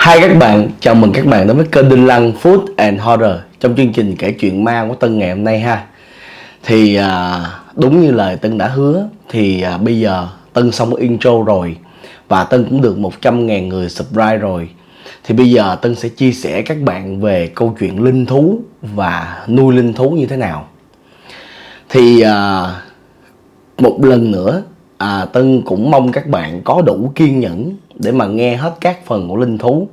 Hi các bạn, chào mừng các bạn đến với kênh Đinh Lăng Food and Horror trong chương trình kể chuyện ma của Tân ngày hôm nay ha. Thì đúng như lời Tân đã hứa thì bây giờ Tân xong cái intro rồi và Tân cũng được 100.000 người subscribe rồi. Thì bây giờ Tân sẽ chia sẻ các bạn về câu chuyện linh thú và nuôi linh thú như thế nào. Thì một lần nữa Tân cũng mong các bạn có đủ kiên nhẫn để mà nghe hết các phần của linh thú.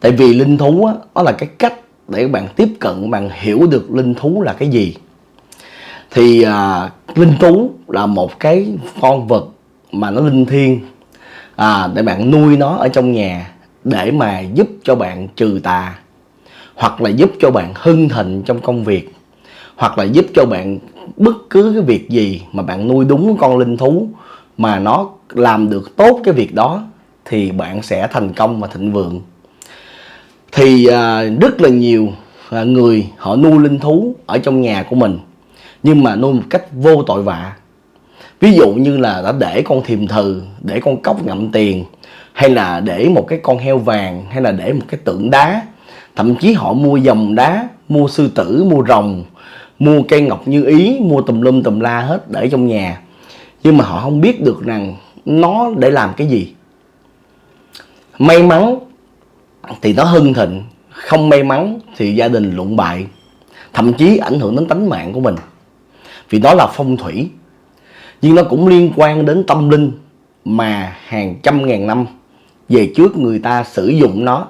Tại vì linh thú á, đó là cái cách để các bạn tiếp cận, bạn hiểu được linh thú là cái gì. Thì linh thú là một cái con vật mà nó linh thiêng, để bạn nuôi nó ở trong nhà để mà giúp cho bạn trừ tà, hoặc là giúp cho bạn hưng thịnh trong công việc, hoặc là giúp cho bạn bất cứ cái việc gì mà bạn nuôi đúng con linh thú mà nó làm được tốt cái việc đó thì bạn sẽ thành công và thịnh vượng. Thì rất là nhiều người họ nuôi linh thú ở trong nhà của mình, nhưng mà nuôi một cách vô tội vạ. Ví dụ như là đã để con thiềm thừ, để con cóc ngậm tiền, hay là để một cái con heo vàng, hay là để một cái tượng đá. Thậm chí họ mua dòng đá, mua sư tử, mua rồng, mua cây ngọc như ý, mua tùm lum tùm la hết để trong nhà. Nhưng mà họ không biết được rằng nó để làm cái gì. May mắn thì nó hưng thịnh, không may mắn thì gia đình lụn bại, thậm chí ảnh hưởng đến tánh mạng của mình. Vì đó là phong thủy, nhưng nó cũng liên quan đến tâm linh mà hàng trăm ngàn năm về trước người ta sử dụng nó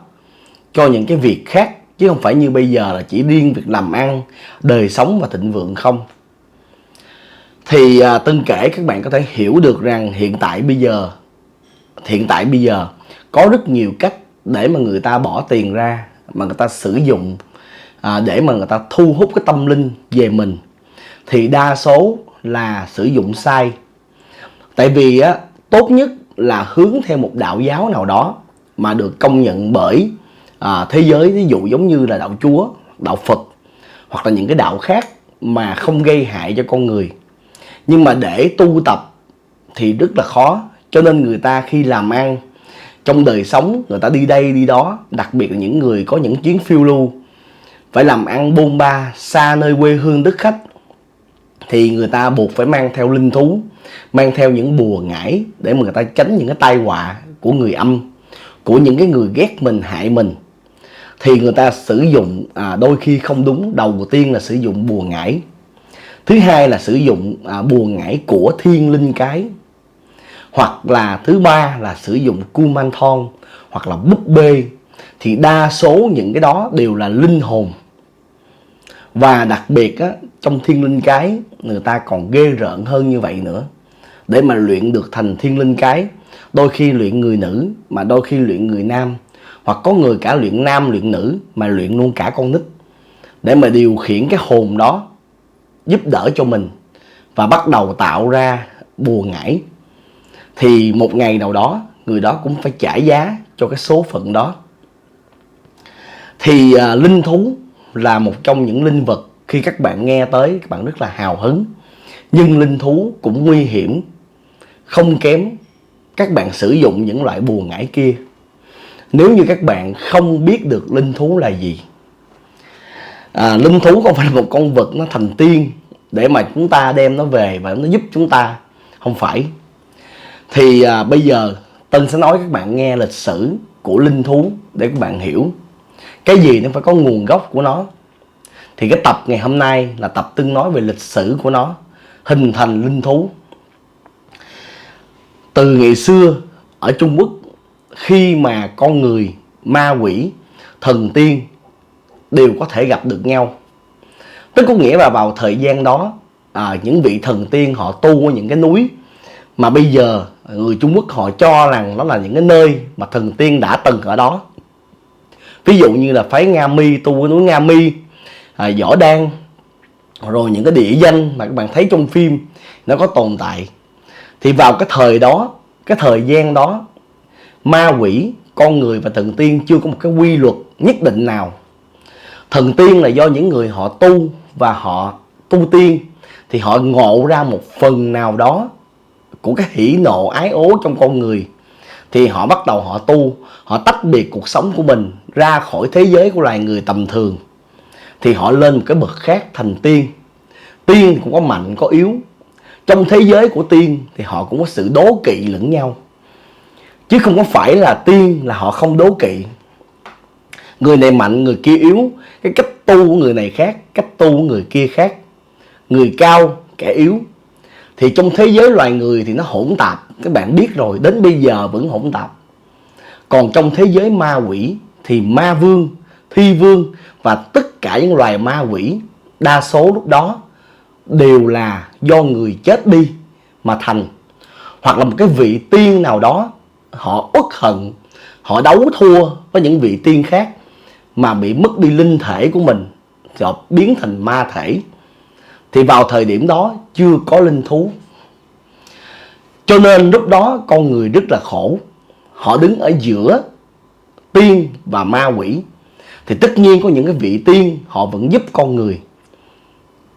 cho những cái việc khác, chứ không phải như bây giờ là chỉ riêng việc làm ăn, đời sống và thịnh vượng không. Thì Tân kể các bạn có thể hiểu được rằng hiện tại bây giờ có rất nhiều cách để mà người ta bỏ tiền ra, mà người ta sử dụng để mà người ta thu hút cái tâm linh về mình. Thì đa số là sử dụng sai. Tại vì tốt nhất là hướng theo một đạo giáo nào đó mà được công nhận bởi thế giới, ví dụ giống như là đạo Chúa, đạo Phật, hoặc là những cái đạo khác mà không gây hại cho con người. Nhưng mà để tu tập thì rất là khó. Cho nên người ta khi làm ăn trong đời sống, người ta đi đây đi đó, đặc biệt là những người có những chuyến phiêu lưu, phải làm ăn bôn ba xa nơi quê hương đất khách, thì người ta buộc phải mang theo linh thú, mang theo những bùa ngải để mà người ta tránh những cái tai họa của người âm, của những cái người ghét mình, hại mình. Thì người ta sử dụng đôi khi không đúng. Đầu tiên là sử dụng bùa ngải, thứ hai là sử dụng bùa ngải của thiên linh cái, hoặc là thứ ba là sử dụng kuman thon hoặc là búp bê. Thì đa số những cái đó đều là linh hồn. Và đặc biệt trong thiên linh cái người ta còn ghê rợn hơn như vậy nữa. Để mà luyện được thành thiên linh cái, đôi khi luyện người nữ mà đôi khi luyện người nam, hoặc có người cả luyện nam luyện nữ mà luyện luôn cả con nít, để mà điều khiển cái hồn đó, giúp đỡ cho mình và bắt đầu tạo ra bùa ngải. Thì một ngày nào đó người đó cũng phải trả giá cho cái số phận đó. Thì linh thú là một trong những linh vật khi các bạn nghe tới các bạn rất là hào hứng. Nhưng linh thú cũng nguy hiểm không kém các bạn sử dụng những loại bùa ngải kia, nếu như các bạn không biết được linh thú là gì. Linh thú không phải là một con vật nó thành tiên để mà chúng ta đem nó về và nó giúp chúng ta, không phải. Thì bây giờ Tân sẽ nói các bạn nghe lịch sử của linh thú để các bạn hiểu cái gì nó phải có nguồn gốc của nó. Thì cái tập ngày hôm nay là tập Tân nói về lịch sử của nó, hình thành linh thú. Từ ngày xưa ở Trung Quốc, khi mà con người, ma quỷ, thần tiên đều có thể gặp được nhau, tức có nghĩa là vào thời gian đó những vị thần tiên họ tu ở những cái núi mà bây giờ người Trung Quốc họ cho rằng nó là những cái nơi mà thần tiên đã từng ở đó. Ví dụ như là phái Nga Mi tu ở núi Nga Mi, Võ Đan, rồi những cái địa danh mà các bạn thấy trong phim nó có tồn tại. Thì vào cái thời đó, cái thời gian đó, ma quỷ, con người và thần tiên chưa có một cái quy luật nhất định nào. Thần tiên là do những người họ tu và họ tu tiên, thì họ ngộ ra một phần nào đó của cái hỉ nộ ái ố trong con người, thì họ bắt đầu họ tu, họ tách biệt cuộc sống của mình ra khỏi thế giới của loài người tầm thường, thì họ lên một cái bậc khác thành tiên. Tiên cũng có mạnh có yếu. Trong thế giới của tiên thì họ cũng có sự đố kỵ lẫn nhau, chứ không có phải là tiên là họ không đố kỵ. Người này mạnh người kia yếu, cái cách tu của người này khác, cách tu của người kia khác, người cao kẻ yếu. Thì trong thế giới loài người thì nó hỗn tạp, các bạn biết rồi, đến bây giờ vẫn hỗn tạp. Còn trong thế giới ma quỷ thì ma vương, thi vương và tất cả những loài ma quỷ đa số lúc đó đều là do người chết đi mà thành, hoặc là một cái vị tiên nào đó họ uất hận, họ đấu thua với những vị tiên khác mà bị mất đi linh thể của mình, rồi biến thành ma thể. Thì vào thời điểm đó chưa có linh thú, cho nên lúc đó con người rất là khổ. Họ đứng ở giữa tiên và ma quỷ. Thì tất nhiên có những cái vị tiên họ vẫn giúp con người,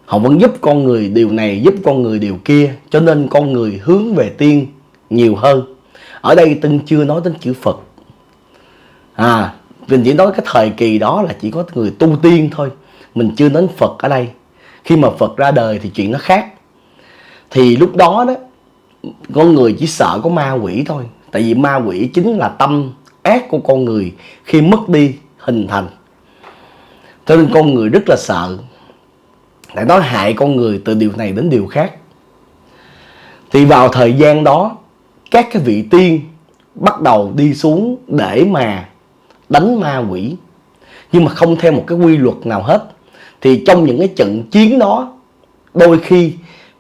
họ vẫn giúp con người điều này, giúp con người điều kia, cho nên con người hướng về tiên nhiều hơn. Ở đây Tân chưa nói đến chữ Phật. Mình chỉ nói cái thời kỳ đó là chỉ có người tu tiên thôi, mình chưa đến Phật ở đây. Khi mà Phật ra đời thì chuyện nó khác. Thì lúc đó đó, con người chỉ sợ có ma quỷ thôi. Tại vì ma quỷ chính là tâm ác của con người khi mất đi hình thành. Cho nên con người rất là sợ, tại nó hại con người từ điều này đến điều khác. Thì vào thời gian đó, các cái vị tiên bắt đầu đi xuống để mà đánh ma quỷ, nhưng mà không theo một cái quy luật nào hết. Thì trong những cái trận chiến đó, đôi khi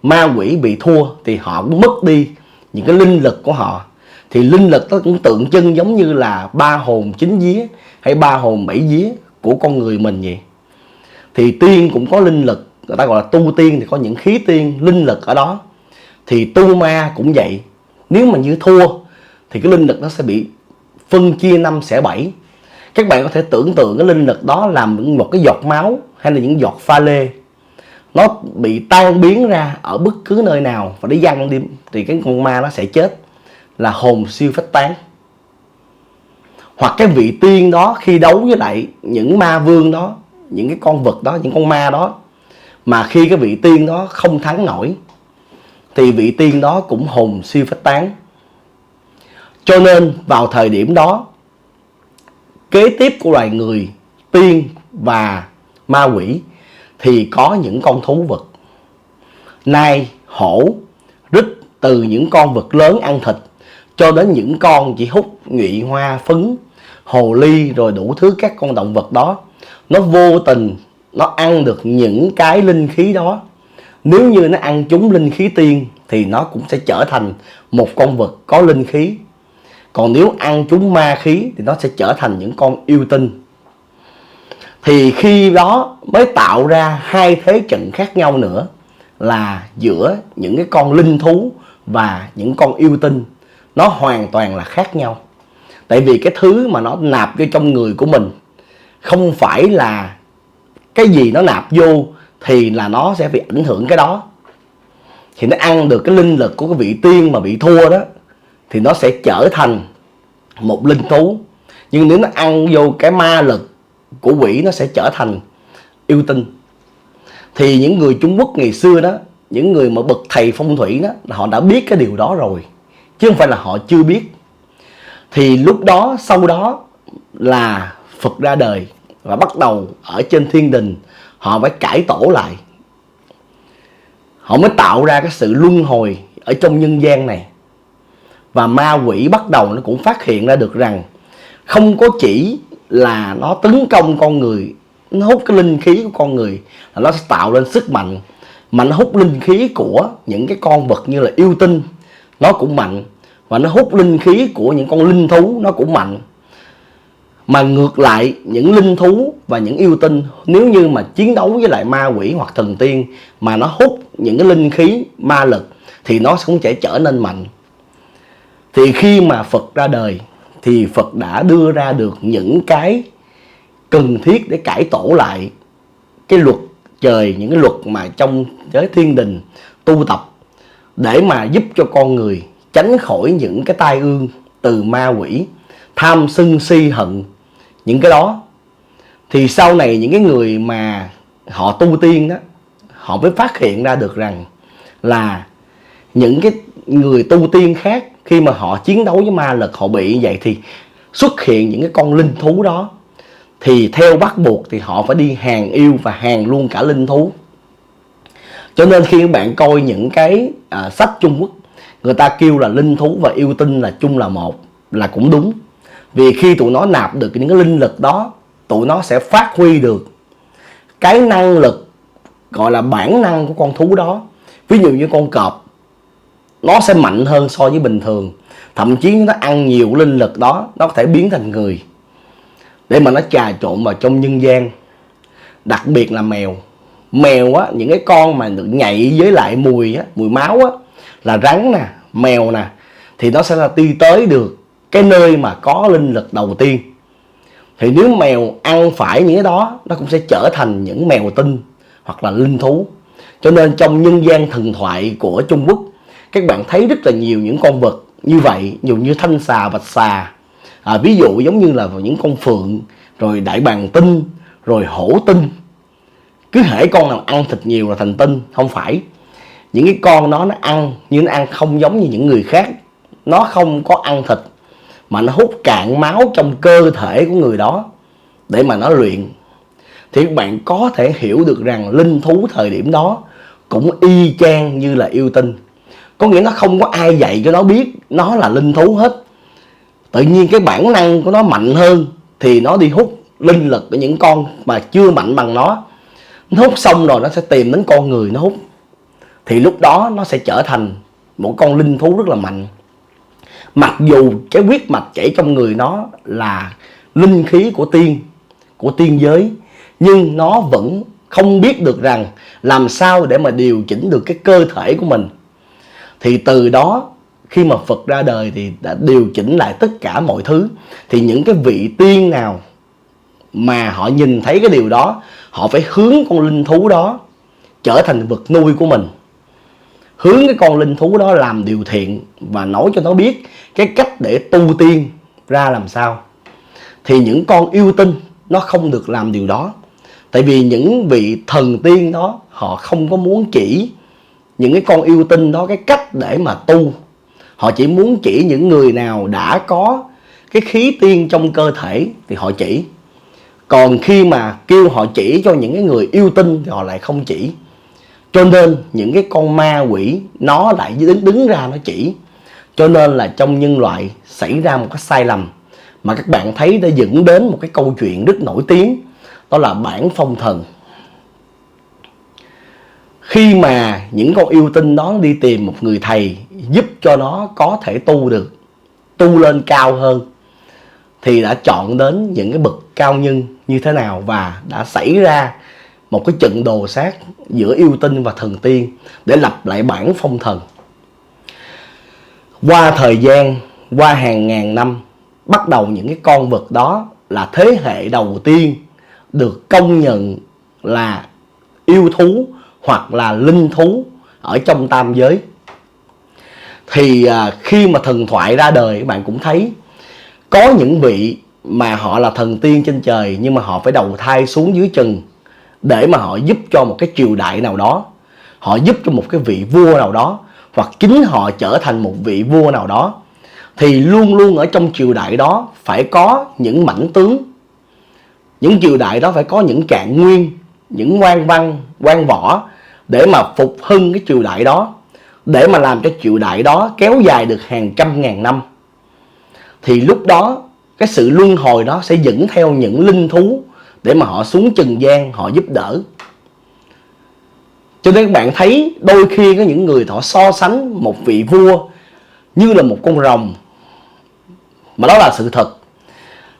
ma quỷ bị thua thì họ cũng mất đi những cái linh lực của họ. Thì linh lực đó cũng tượng trưng giống như là 3 hồn 9 vía hay 3 hồn 7 vía của con người mình vậy. Thì tiên cũng có linh lực, người ta gọi là tu tiên thì có những khí tiên, linh lực ở đó. Thì tu ma cũng vậy, nếu mà như thua thì cái linh lực nó sẽ bị phân chia 5 xẻ 7. Các bạn có thể tưởng tượng cái linh lực đó làm một cái giọt máu hay là những giọt pha lê, nó bị tan biến ra ở bất cứ nơi nào và nó văng đi, thì cái con ma nó sẽ chết, là hồn siêu phách tán. Hoặc cái vị tiên đó khi đấu với lại những ma vương đó, những cái con vật đó, những con ma đó, mà khi cái vị tiên đó không thắng nổi thì vị tiên đó cũng hồn siêu phách tán. Cho nên vào thời điểm đó, kế tiếp của loài người, tiên và ma quỷ thì có những con thú vật, nai, hổ, rít, từ những con vật lớn ăn thịt cho đến những con chỉ hút nhụy hoa phấn, hồ ly, rồi đủ thứ các con động vật đó. Nó vô tình nó ăn được những cái linh khí đó. Nếu như nó ăn trúng linh khí tiên thì nó cũng sẽ trở thành một con vật có linh khí. Còn nếu ăn trúng ma khí thì nó sẽ trở thành những con yêu tinh. Thì khi đó mới tạo ra hai thế trận khác nhau nữa, là giữa những cái con linh thú và những con yêu tinh. Nó hoàn toàn là khác nhau. Tại vì cái thứ mà nó nạp vô trong người của mình không phải là cái gì nó nạp vô thì là nó sẽ bị ảnh hưởng cái đó. Thì nó ăn được cái linh lực của cái vị tiên mà bị thua đó thì nó sẽ trở thành một linh thú. Nhưng nếu nó ăn vô cái ma lực của quỷ, nó sẽ trở thành yêu tinh. Thì những người Trung Quốc ngày xưa đó, những người mà bậc thầy phong thủy đó, họ đã biết cái điều đó rồi, chứ không phải là họ chưa biết. Thì lúc đó, sau đó là Phật ra đời và bắt đầu ở trên thiên đình họ phải cải tổ lại. Họ mới tạo ra cái sự luân hồi ở trong nhân gian này. Và ma quỷ bắt đầu nó cũng phát hiện ra được rằng không có chỉ là nó tấn công con người, nó hút cái linh khí của con người, là nó sẽ tạo lên sức mạnh. Mà nó hút linh khí của những cái con vật như là yêu tinh, nó cũng mạnh. Và nó hút linh khí của những con linh thú, nó cũng mạnh. Mà ngược lại, những linh thú và những yêu tinh, nếu như mà chiến đấu với lại ma quỷ hoặc thần tiên mà nó hút những cái linh khí ma lực thì nó cũng sẽ trở nên mạnh. Thì khi mà Phật ra đời thì Phật đã đưa ra được những cái cần thiết để cải tổ lại cái luật trời, những cái luật mà trong giới thiên đình tu tập, để mà giúp cho con người tránh khỏi những cái tai ương từ ma quỷ, tham sân si hận, những cái đó. Thì sau này những cái người mà họ tu tiên đó, họ mới phát hiện ra được rằng là những cái người tu tiên khác khi mà họ chiến đấu với ma lực, họ bị như vậy thì xuất hiện những cái con linh thú đó, thì theo bắt buộc thì họ phải đi hàng yêu và hàng luôn cả linh thú. Cho nên khi các bạn coi những cái sách Trung Quốc, người ta kêu là linh thú và yêu tinh là chung là một, là cũng đúng. Vì khi tụi nó nạp được những cái linh lực đó, tụi nó sẽ phát huy được cái năng lực gọi là bản năng của con thú đó. Ví dụ như con cọp, nó sẽ mạnh hơn so với bình thường. Thậm chí nó ăn nhiều linh lực đó, nó có thể biến thành người để mà nó trà trộn vào trong nhân gian. Đặc biệt là mèo. Mèo á, những cái con mà được nhạy với lại mùi á, mùi máu á, là rắn nè, mèo nè, thì nó sẽ là đi tới được cái nơi mà có linh lực đầu tiên. Thì nếu mèo ăn phải những cái đó, nó cũng sẽ trở thành những mèo tinh hoặc là linh thú. Cho nên trong nhân gian thần thoại của Trung Quốc, các bạn thấy rất là nhiều những con vật như vậy, nhiều như thanh xà, bạch xà, ví dụ giống như là những con phượng, rồi đại bàng tinh, rồi hổ tinh. Cứ hễ con nào ăn thịt nhiều là thành tinh. Không phải, những cái con nó ăn, nhưng nó ăn không giống như những người khác. Nó không có ăn thịt, mà nó hút cạn máu trong cơ thể của người đó để mà nó luyện. Thì các bạn có thể hiểu được rằng linh thú thời điểm đó cũng y chang như là yêu tinh. Có nghĩa nó không có ai dạy cho nó biết nó là linh thú hết. Tự nhiên cái bản năng của nó mạnh hơn, thì nó đi hút linh lực của những con mà chưa mạnh bằng nó. Nó hút xong rồi nó sẽ tìm đến con người nó hút. Thì lúc đó nó sẽ trở thành một con linh thú rất là mạnh. Mặc dù cái huyết mạch chảy trong người nó là linh khí của tiên giới, nhưng nó vẫn không biết được rằng làm sao để mà điều chỉnh được cái cơ thể của mình. Thì từ đó khi mà Phật ra đời thì đã điều chỉnh lại tất cả mọi thứ. Thì những cái vị tiên nào mà họ nhìn thấy cái điều đó, họ phải hướng con linh thú đó trở thành vật nuôi của mình, hướng cái con linh thú đó làm điều thiện và nói cho nó biết cái cách để tu tiên ra làm sao. Thì những con yêu tinh nó không được làm điều đó. Tại vì những vị thần tiên đó, họ không có muốn chỉ những cái con yêu tinh đó cái cách để mà tu. Họ chỉ muốn chỉ những người nào đã có cái khí tiên trong cơ thể thì họ chỉ. Còn khi mà kêu họ chỉ cho những cái người yêu tinh thì họ lại không chỉ. Cho nên những cái con ma quỷ nó lại đứng ra nó chỉ. Cho nên là trong nhân loại xảy ra một cái sai lầm mà các bạn thấy đã dẫn đến một cái câu chuyện rất nổi tiếng. Đó là bản phong thần. Khi mà những con yêu tinh đó đi tìm một người thầy giúp cho nó có thể tu được, tu lên cao hơn, thì đã chọn đến những cái bậc cao nhân như thế nào. Và đã xảy ra một cái trận đồ sát giữa yêu tinh và thần tiên để lập lại bản phong thần. Qua thời gian, qua hàng ngàn năm, bắt đầu những cái con vật đó là thế hệ đầu tiên được công nhận là yêu thú hoặc là linh thú ở trong tam giới. Thì khi mà thần thoại ra đời, các bạn cũng thấy có những vị mà họ là thần tiên trên trời, nhưng mà họ phải đầu thai xuống dưới trần để mà họ giúp cho một cái triều đại nào đó, họ giúp cho một cái vị vua nào đó, hoặc chính họ trở thành một vị vua nào đó. Thì luôn luôn ở trong triều đại đó phải có những mãnh tướng. Những triều đại đó phải có những trạng nguyên, những quan văn, quan võ để mà phục hưng cái triều đại đó, để mà làm cho triều đại đó kéo dài được hàng trăm ngàn năm. Thì lúc đó cái sự luân hồi đó sẽ dẫn theo những linh thú để mà họ xuống trần gian, họ giúp đỡ. Cho nên các bạn thấy đôi khi có những người họ so sánh một vị vua như là một con rồng, mà đó là sự thật.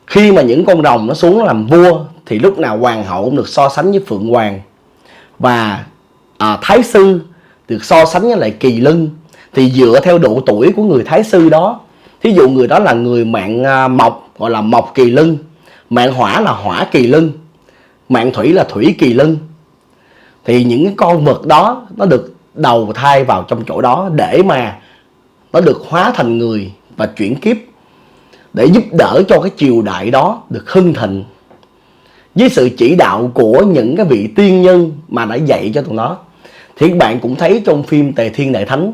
Khi mà những con rồng nó xuống làm vua thì lúc nào hoàng hậu cũng được so sánh với phượng hoàng, và thái sư được so sánh với lại kỳ lân. Thì dựa theo độ tuổi của người thái sư đó, thí dụ người đó là người mạng mộc gọi là mộc kỳ lân, mạng hỏa là hỏa kỳ lân, mạng thủy là thủy kỳ lân. Thì những con vật đó nó được đầu thai vào trong chỗ đó để mà nó được hóa thành người và chuyển kiếp. để giúp đỡ cho cái triều đại đó được hưng thịnh với sự chỉ đạo của những cái vị tiên nhân mà đã dạy cho tụi nó. Thì các bạn cũng thấy trong phim Tề Thiên Đại Thánh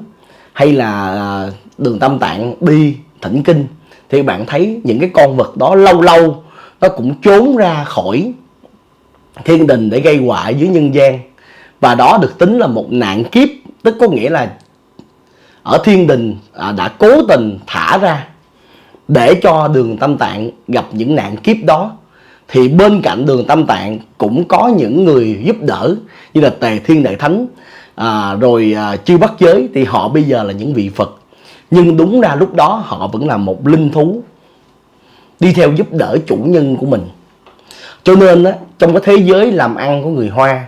hay là Đường Tam Tạng đi thỉnh kinh, thì bạn thấy những cái con vật đó lâu lâu nó cũng trốn ra khỏi thiên đình để gây họa dưới nhân gian. Và đó được tính là một nạn kiếp, tức có nghĩa là ở thiên đình đã cố tình thả ra để cho Đường Tam Tạng gặp những nạn kiếp đó. Thì bên cạnh Đường Tam Tạng cũng có những người giúp đỡ như là Tề Thiên Đại Thánh, rồi Chư Bắt Giới, thì họ bây giờ là những vị Phật. Nhưng đúng ra lúc đó họ vẫn là một linh thú đi theo giúp đỡ chủ nhân của mình. Cho nên trong cái thế giới làm ăn của người Hoa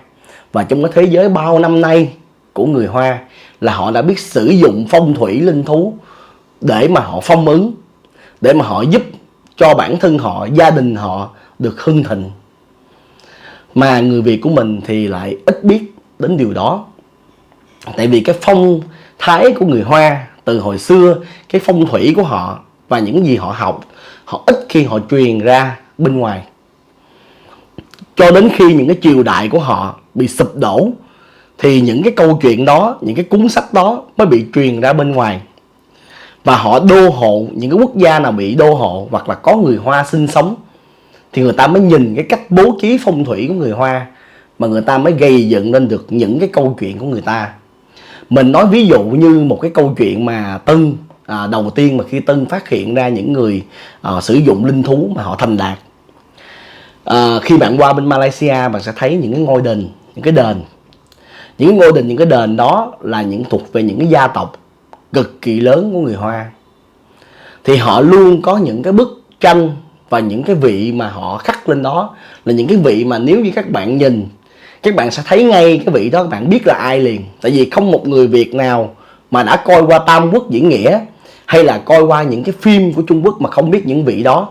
và trong cái thế giới bao năm nay của người Hoa là họ đã biết sử dụng phong thủy linh thú để mà họ phong ấn, để mà họ giúp cho bản thân họ, gia đình họ được hưng thịnh. Mà người Việt của mình thì lại ít biết đến điều đó. Tại vì cái phong thái của người Hoa từ hồi xưa, cái phong thủy của họ và những gì họ học, họ ít khi họ truyền ra bên ngoài. Cho đến khi những cái triều đại của họ bị sụp đổ thì những cái câu chuyện đó, những cái cuốn sách đó mới bị truyền ra bên ngoài. Và họ đô hộ, những cái quốc gia nào bị đô hộ hoặc là có người Hoa sinh sống thì người ta mới nhìn cái cách bố trí phong thủy của người Hoa mà người ta mới gây dựng lên được những cái câu chuyện của người ta. Mình nói ví dụ như một cái câu chuyện mà Tân đầu tiên mà khi Tân phát hiện ra những người sử dụng linh thú mà họ thành đạt. Khi bạn qua bên Malaysia, bạn sẽ thấy những cái ngôi đền, những cái đền. Những cái ngôi đền, những cái đền đó là những thuộc về những cái gia tộc cực kỳ lớn của người Hoa. Thì họ luôn có những cái bức tranh và những cái vị mà họ khắc lên đó là những cái vị mà nếu như các bạn nhìn, các bạn sẽ thấy ngay cái vị đó, các bạn biết là ai liền. Tại vì không một người Việt nào mà đã coi qua Tam Quốc Diễn Nghĩa hay là coi qua những cái phim của Trung Quốc mà không biết những vị đó.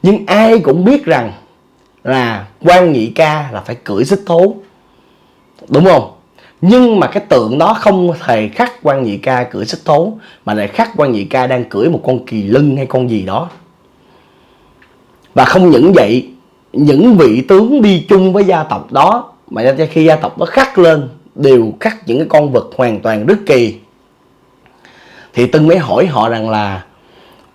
Nhưng ai cũng biết rằng là Quan Nhị Ca là phải cưỡi xích thố, đúng không? Nhưng mà cái tượng đó không hề khắc Quan Nhị Ca cưỡi xích thố, mà lại khắc Quan Nhị Ca đang cưỡi một con kỳ lân hay con gì đó. Và không những vậy, những vị tướng đi chung với gia tộc đó mà khi gia tộc đó khắc lên đều khắc những cái con vật hoàn toàn rất kỳ. Thì Tân mới hỏi họ rằng là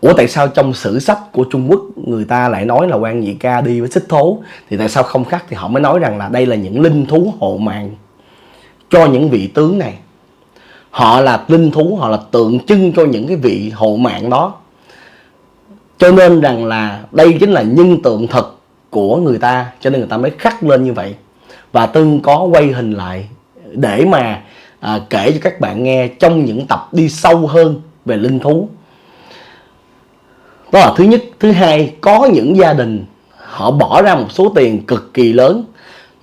ủa tại sao trong sử sách của Trung Quốc người ta lại nói là Quan Nhị Ca đi với xích thố, thì tại sao không khắc? Thì họ mới nói rằng là đây là những linh thú hộ mạng cho những vị tướng này. Họ là linh thú, họ là tượng trưng cho những cái vị hộ mạng đó. Cho nên rằng là đây chính là nhân tượng thật của người ta, cho nên người ta mới khắc lên như vậy. Và Tân có quay hình lại để mà kể cho các bạn nghe trong những tập đi sâu hơn về linh thú. Đó là thứ nhất. Thứ hai, có những gia đình họ bỏ ra một số tiền cực kỳ lớn.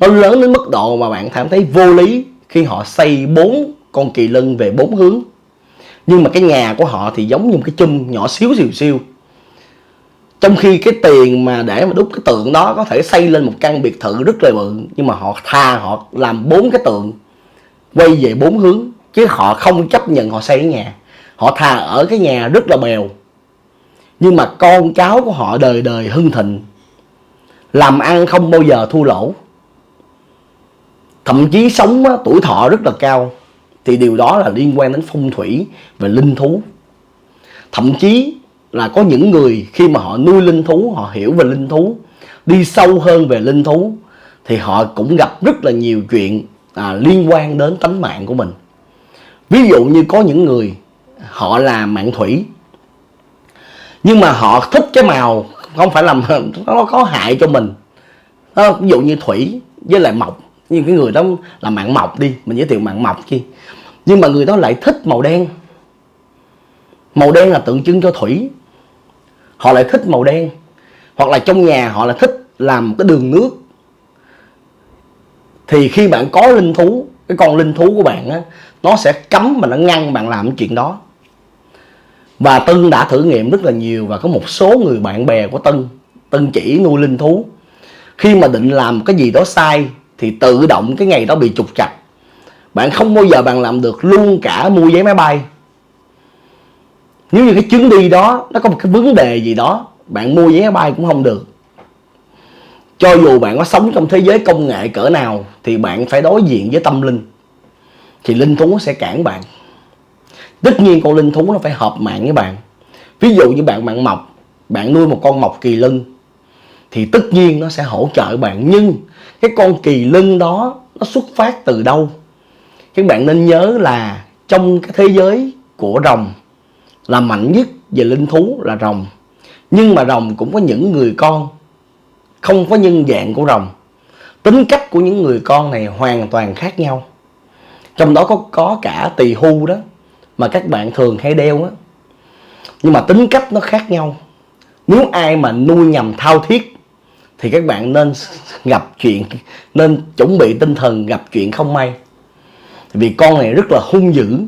Nó lớn đến mức độ mà bạn cảm thấy vô lý khi họ xây 4 con kỳ lân về 4 hướng. Nhưng mà cái nhà của họ thì giống như một cái chum nhỏ xíu xìu xiu. Trong khi cái tiền mà để mà đúc cái tượng đó có thể xây lên một căn biệt thự rất là bự, nhưng mà họ làm 4 cái tượng quay về 4 hướng, chứ họ không chấp nhận họ xây cái nhà. Họ thà ở cái nhà rất là bèo, nhưng mà con cháu của họ đời đời hưng thịnh, làm ăn không bao giờ thua lỗ, thậm chí sống tuổi thọ rất là cao. Thì điều đó là liên quan đến phong thủy và linh thú. Thậm chí là có những người khi mà họ nuôi linh thú, họ hiểu về linh thú, đi sâu hơn về linh thú, thì họ cũng gặp rất là nhiều chuyện liên quan đến tánh mạng của mình. Ví dụ như có những người họ là mạng thủy, nhưng mà họ thích cái màu không phải làm nó có hại cho mình. Ví dụ như thủy với lại mộc, như cái người đó là mạng mộc đi, mình giới thiệu mạng mộc kia, nhưng mà người đó lại thích màu đen. Màu đen là tượng trưng cho thủy, họ lại thích màu đen. Hoặc là trong nhà họ lại thích làm cái đường nước. Thì khi bạn có linh thú, cái con linh thú của bạn nó sẽ cấm và nó ngăn bạn làm cái chuyện đó. Và Tân đã thử nghiệm rất là nhiều, và có một số người bạn bè của Tân chỉ nuôi linh thú, khi mà định làm cái gì đó sai thì tự động cái ngày đó bị trục trặc. Bạn không bao giờ bạn làm được luôn cả mua vé máy bay. Nếu như cái chuyến đi đó nó có một cái vấn đề gì đó bạn mua vé máy bay cũng không được. Cho dù bạn có sống trong thế giới công nghệ cỡ nào thì bạn phải đối diện với tâm linh, thì linh thú sẽ cản bạn. Tất nhiên con linh thú nó phải hợp mạng với bạn. Ví dụ như bạn mọc, bạn nuôi một con mọc kỳ lân thì tất nhiên nó sẽ hỗ trợ bạn. Nhưng cái con kỳ lân đó nó xuất phát từ đâu? Các bạn nên nhớ là trong cái thế giới của rồng là mạnh nhất về linh thú là rồng. Nhưng mà rồng cũng có những người con không có nhân dạng của rồng. Tính cách của những người con này hoàn toàn khác nhau. Trong đó có cả tỳ hưu đó, mà các bạn thường hay đeo á. Nhưng mà tính cách nó khác nhau. Nếu ai mà nuôi nhầm thao thiết thì các bạn nên gặp chuyện, nên chuẩn bị tinh thần gặp chuyện không may. Vì con này rất là hung dữ.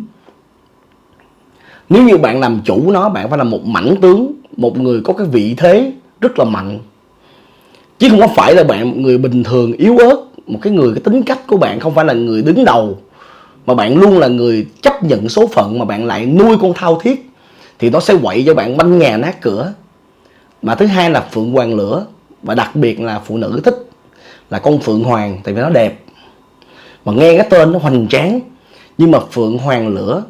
Nếu như bạn làm chủ nó, bạn phải là một mãnh tướng, một người có cái vị thế rất là mạnh. Chứ không có phải là bạn một người bình thường yếu ớt. Một cái người, cái tính cách của bạn không phải là người đứng đầu, mà bạn luôn là người chấp nhận số phận, mà bạn lại nuôi con thao thiết thì nó sẽ quậy cho bạn banh nhà nát cửa. Mà thứ hai là phượng hoàng lửa, và đặc biệt là phụ nữ thích là con phượng hoàng, tại vì nó đẹp. Mà nghe cái tên nó hoành tráng, nhưng mà phượng hoàng lửa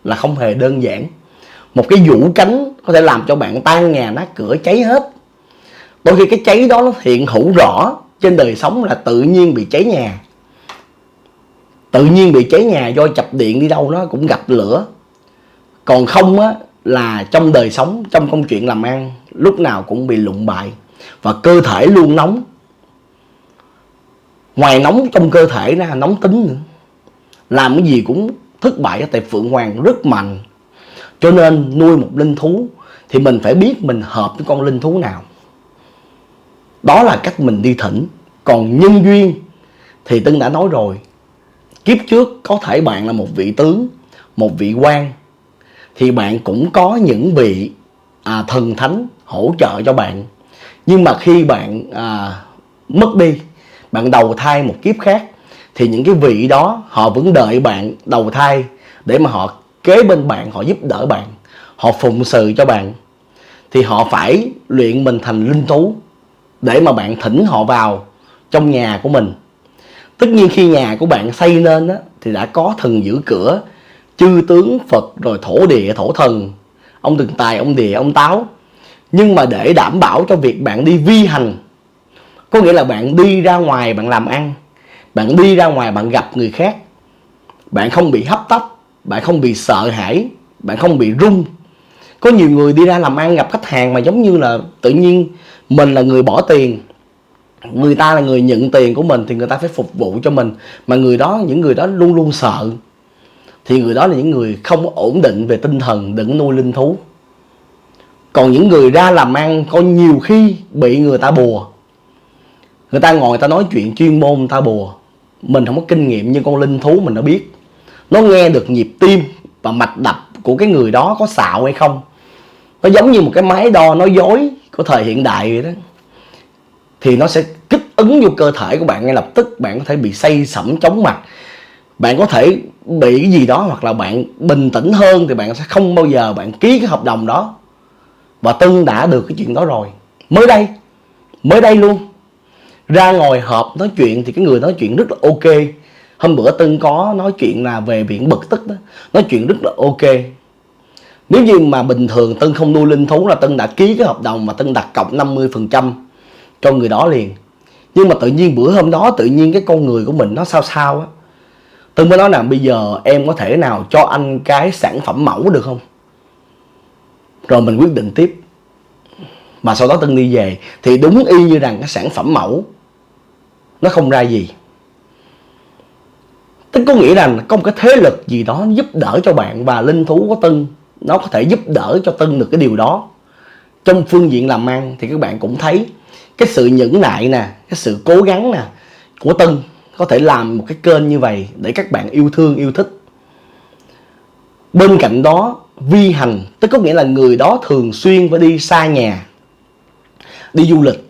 là không hề đơn giản. Một cái vũ cánh có thể làm cho bạn tan nhà nát cửa, cháy hết. Đôi khi cái cháy đó nó hiện hữu rõ trên đời sống là tự nhiên bị cháy nhà. Tự nhiên bị cháy nhà do chập điện đi đâu nó cũng gặp lửa. Còn không á là trong đời sống, trong công chuyện làm ăn lúc nào cũng bị lụng bại. Và cơ thể luôn nóng. Ngoài nóng trong cơ thể ra, nóng tính nữa. Làm cái gì cũng thất bại, tại phượng hoàng rất mạnh. Cho nên nuôi một linh thú thì mình phải biết mình hợp với con linh thú nào. Đó là cách mình đi thỉnh. Còn nhân duyên thì Tân đã nói rồi. Kiếp trước có thể bạn là một vị tướng, một vị quan, thì bạn cũng có những vị thần thánh hỗ trợ cho bạn. Nhưng mà khi bạn mất đi, bạn đầu thai một kiếp khác, thì những cái vị đó họ vẫn đợi bạn đầu thai để mà họ kế bên bạn, họ giúp đỡ bạn, họ phụng sự cho bạn. Thì họ phải luyện mình thành linh thú để mà bạn thỉnh họ vào trong nhà của mình. Tất nhiên khi nhà của bạn xây nên á, thì đã có thần giữ cửa, chư tướng Phật, rồi thổ địa, thổ thần, ông Thần Tài, ông Địa, ông Táo. Nhưng mà để đảm bảo cho việc bạn đi vi hành, có nghĩa là bạn đi ra ngoài bạn làm ăn, bạn đi ra ngoài bạn gặp người khác, bạn không bị hấp tấp, bạn không bị sợ hãi, bạn không bị run. Có nhiều người đi ra làm ăn gặp khách hàng mà giống như là tự nhiên mình là người bỏ tiền, người ta là người nhận tiền của mình, thì người ta phải phục vụ cho mình. Mà những người đó luôn luôn sợ, thì người đó là những người không ổn định về tinh thần, đừng nuôi linh thú. Còn những người ra làm ăn có nhiều khi bị người ta bùa. Người ta ngồi người ta nói chuyện chuyên môn, người ta bùa. Mình không có kinh nghiệm, nhưng con linh thú mình nó biết. Nó nghe được nhịp tim và mạch đập của cái người đó có xạo hay không. Nó giống như một cái máy đo nói dối của thời hiện đại vậy đó. Thì nó sẽ kích ứng vô cơ thể của bạn ngay lập tức. Bạn có thể bị say sẩm chóng mặt, bạn có thể bị cái gì đó, hoặc là bạn bình tĩnh hơn thì bạn sẽ không bao giờ bạn ký cái hợp đồng đó. Và Tân đã được cái chuyện đó rồi. Mới đây luôn. Ra ngồi họp nói chuyện thì cái người nói chuyện rất là ok. Hôm bữa Tân có nói chuyện là về viện bực tức đó, nói chuyện rất là ok. Nếu như mà bình thường Tân không nuôi linh thú là Tân đã ký cái hợp đồng mà Tân đặt cọc 50% cho người đó liền. Nhưng mà tự nhiên bữa hôm đó tự nhiên cái con người của mình nó sao á. Tân mới nói là bây giờ em có thể nào cho anh cái sản phẩm mẫu được không? Rồi mình quyết định tiếp. Mà sau đó Tân đi về thì đúng y như rằng cái sản phẩm mẫu nó không ra gì. Tức có nghĩa rằng có một cái thế lực gì đó giúp đỡ cho bạn, và linh thú của Tân nó có thể giúp đỡ cho Tân được cái điều đó. Trong phương diện làm ăn thì các bạn cũng thấy cái sự nhẫn nại nè, cái sự cố gắng nè của Tân có thể làm một cái kênh như vậy để các bạn yêu thương, yêu thích. Bên cạnh đó, vi hành, tức có nghĩa là người đó thường xuyên phải đi xa nhà. Đi du lịch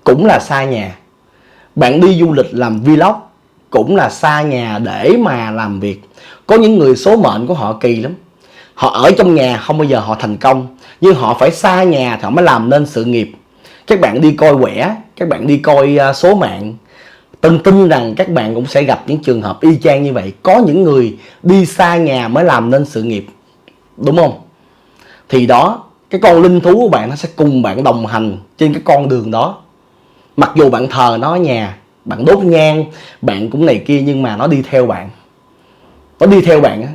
cũng là xa nhà. Bạn đi du lịch làm vlog cũng là xa nhà để mà làm việc. Có những người số mệnh của họ kỳ lắm. Họ ở trong nhà không bao giờ họ thành công, nhưng họ phải xa nhà thì họ mới làm nên sự nghiệp. Các bạn đi coi quẻ, các bạn đi coi số mạng, Tân tin rằng các bạn cũng sẽ gặp những trường hợp y chang như vậy. Có những người đi xa nhà mới làm nên sự nghiệp, đúng không? Thì đó, cái con linh thú của bạn nó sẽ cùng bạn đồng hành trên cái con đường đó. Mặc dù bạn thờ nó ở nhà, bạn đốt nhang, bạn cũng này kia, nhưng mà nó đi theo bạn. Nó đi theo bạn á.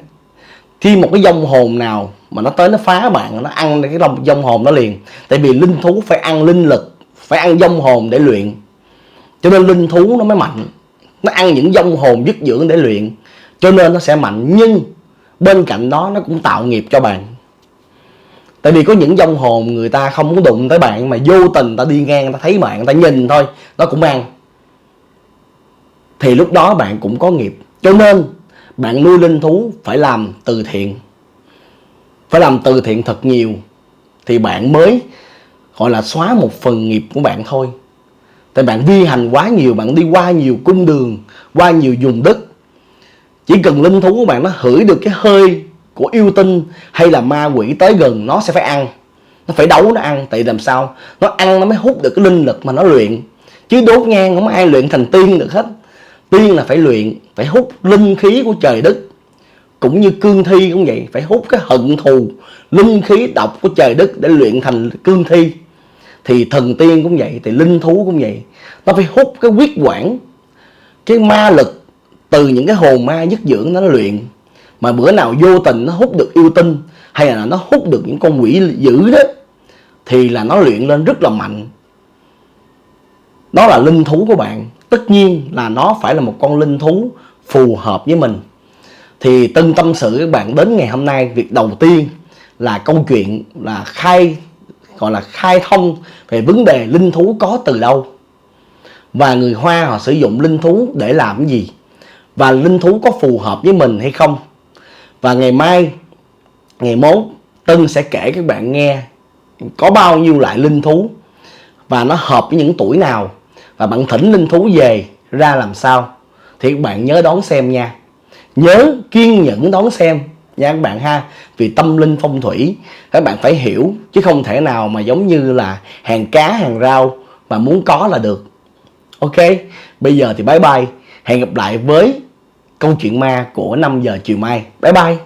Khi một cái vong hồn nào mà nó tới nó phá bạn, nó ăn cái vong hồn đó liền. Tại vì linh thú phải ăn linh lực, phải ăn vong hồn để luyện. Cho nên linh thú nó mới mạnh. Nó ăn những vong hồn dứt dưỡng để luyện, cho nên nó sẽ mạnh. Nhưng bên cạnh đó nó cũng tạo nghiệp cho bạn. Tại vì có những vong hồn người ta không có đụng tới bạn, mà vô tình ta đi ngang, ta thấy bạn, ta nhìn thôi, nó cũng ăn. Thì lúc đó bạn cũng có nghiệp. Cho nên bạn nuôi linh thú phải làm từ thiện. Phải làm từ thiện thật nhiều, thì bạn mới gọi là xóa một phần nghiệp của bạn thôi. Tại bạn vi hành quá nhiều, bạn đi qua nhiều cung đường, qua nhiều vùng đất. Chỉ cần linh thú của bạn nó hửi được cái hơi của yêu tinh hay là ma quỷ tới gần, nó sẽ phải ăn. Nó phải đấu nó ăn. Tại làm sao? Nó ăn nó mới hút được cái linh lực mà nó luyện. Chứ đốt nhang không ai luyện thành tiên được hết. Tiên là phải luyện, phải hút linh khí của trời đất. Cũng như cương thi cũng vậy, phải hút cái hận thù, linh khí độc của trời đất để luyện thành cương thi. Thì thần tiên cũng vậy, thì linh thú cũng vậy. Nó phải hút cái huyết quản, cái ma lực từ những cái hồn ma dứt dưỡng nó luyện. Mà bữa nào vô tình nó hút được yêu tinh, hay là nó hút được những con quỷ dữ đó, thì là nó luyện lên rất là mạnh. Đó là linh thú của bạn. Tất nhiên là nó phải là một con linh thú phù hợp với mình. Thì Tân tâm sự các bạn đến ngày hôm nay, việc đầu tiên là câu chuyện là gọi là khai thông về vấn đề linh thú có từ đâu, và người Hoa họ sử dụng linh thú để làm cái gì, và linh thú có phù hợp với mình hay không. Và ngày mai, ngày mốt, Tân sẽ kể các bạn nghe có bao nhiêu loại linh thú và nó hợp với những tuổi nào, và bạn thỉnh linh thú về ra làm sao. Thì các bạn nhớ đón xem nha. Nhớ kiên nhẫn đón xem nha các bạn ha. Vì tâm linh phong thủy các bạn phải hiểu, chứ không thể nào mà giống như là hàng cá hàng rau mà muốn có là được. Ok, bây giờ thì bye bye. Hẹn gặp lại với câu chuyện ma của 5 giờ chiều mai. Bye bye.